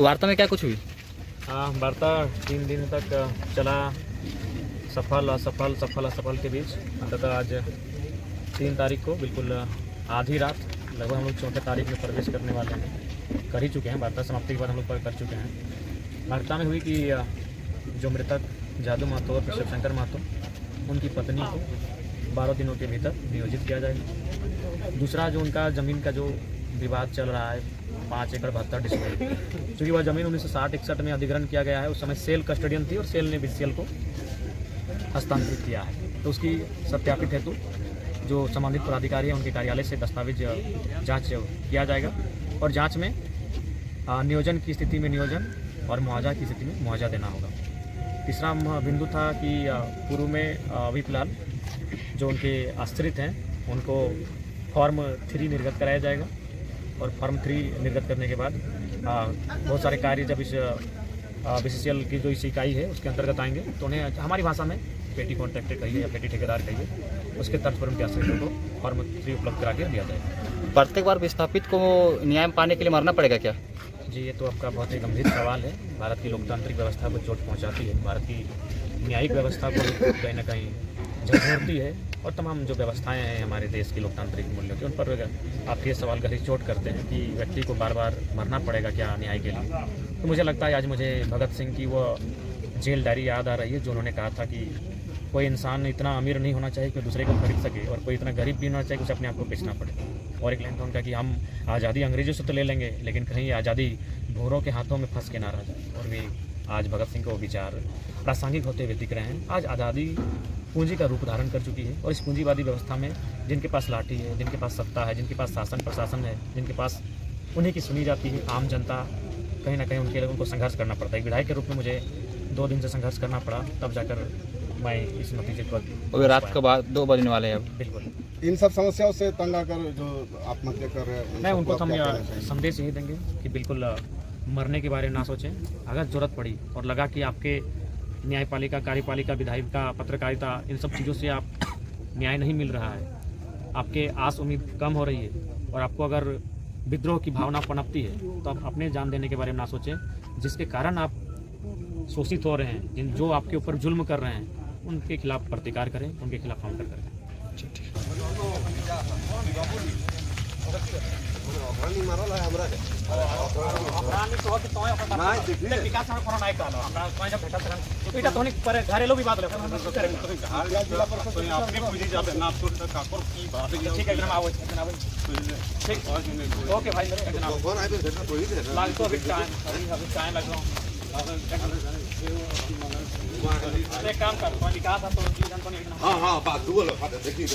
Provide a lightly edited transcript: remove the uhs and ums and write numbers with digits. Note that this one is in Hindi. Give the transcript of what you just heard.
वार्ता में क्या कुछ हुई? वार्ता 3 दिन तक चला, सफल असफल सफल असफल के बीच अंततः आज 3 तारीख को बिल्कुल आधी रात लगभग हम लोग 4 तारीख में प्रवेश करने वाले हैं, कर ही चुके हैं। वार्ता समाप्ति के बाद हम लोग कर चुके हैं। वार्ता में हुई कि जो मृतक जादू महतो और शिवशंकर महतो उनकी पत्नी को 12 दिनों के भीतर नियोजित किया जाएगा। दूसरा जो उनका ज़मीन का जो विवाद चल रहा है 5 एकड़ 72 डिसमिल, क्योंकि वह ज़मीन 1960-61 में अधिग्रहण किया गया है। उस समय सेल कस्टडियन थी और सेल ने बीसीएल को हस्तांतरित किया है। तो उसकी सत्यापित हेतु जो संबंधित पदाधिकारी है उनके कार्यालय से दस्तावेज जांच किया जाएगा और जांच में नियोजन की स्थिति में नियोजन और मुआवजा की स्थिति में मुआवजा देना होगा। तीसरा बिंदु था कि पूर्व में अभी फिलहाल जो उनके आश्रित हैं उनको फॉर्म 3 निर्गत कराया जाएगा और फॉर्म 3 निर्गत करने के बाद बहुत सारे कार्य जब इस बीसीसीएल की जो इस इकाई है उसके अंतर्गत आएंगे तो उन्हें हमारी भाषा में पेटी कॉन्ट्रैक्टर कहिए या पेटी ठेकेदार कहिए, उसके तर्ज पर उनके आश्रितों को फॉर्म 3 उपलब्ध करा के दिया जाएगा। प्रत्येक बार विस्थापित को न्याय पाने के लिए मरना पड़ेगा क्या? जी, ये तो आपका बहुत ही गंभीर सवाल है। भारत की लोकतांत्रिक व्यवस्था को चोट पहुंचाती है, भारत की न्यायिक व्यवस्था को कहीं ना कहीं झकझोरती है और तमाम जो व्यवस्थाएं हैं हमारे देश की लोकतांत्रिक मूल्यों की, उन पर आप ये सवाल गहरी चोट करते हैं कि व्यक्ति को बार बार मरना पड़ेगा क्या न्याय के लिए। तो मुझे लगता है आज मुझे भगत सिंह की वो जेल डायरी याद आ रही है जो उन्होंने कहा था कि कोई इंसान इतना अमीर नहीं होना चाहिए कि दूसरे को खरीद सके और कोई इतना गरीब भी होना चाहिए कि उसे अपने आप को बेचना पड़े। और एक लाइन था उनका कि हम आज़ादी अंग्रेजों से तो ले लेंगे लेकिन कहीं आज़ादी भूरों के हाथों में फंस के ना रह जाए। और वे आज भगत सिंह के वो विचार प्रासंगिक होते हुए दिख रहे हैं। आज आज़ादी पूंजी का रूप धारण कर चुकी है और इस पूंजीवादी व्यवस्था में जिनके पास लाठी है, जिनके पास सत्ता है, जिनके पास शासन प्रशासन है, जिनके पास उन्हीं की सुनी जाती है आम जनता, कहीं ना कहीं उनको संघर्ष करना पड़ता है। विधायक के रूप में मुझे 2 दिन से संघर्ष करना पड़ा, तब जाकर मैं इस नतीजे पर रात के बाद 2 बजने वाले हैं अब। बिल्कुल इन सब समस्याओं से तंग आकर जो आत्महत्या कर रहे हैं मैं उनको हम संदेश यही देंगे कि बिल्कुल मरने के बारे में ना सोचें। अगर ज़रूरत पड़ी और लगा कि आपके न्यायपालिका, कार्यपालिका, विधायिका, पत्रकारिता, इन सब चीज़ों से आप न्याय नहीं मिल रहा है, आपके आस उम्मीद कम हो रही है और आपको अगर विद्रोह की भावना पनपती है तो आप अपने जान देने के बारे में ना सोचें। जिसके कारण आप शोषित हो रहे हैं, जो आपके ऊपर जुल्म कर रहे हैं, उनके खिलाफ प्रतिकार करें, उनके खिलाफ काउंटर करें। घरेलू विवाद ओके भाई एक काम कर लिखा था तो हाँ बात देखिए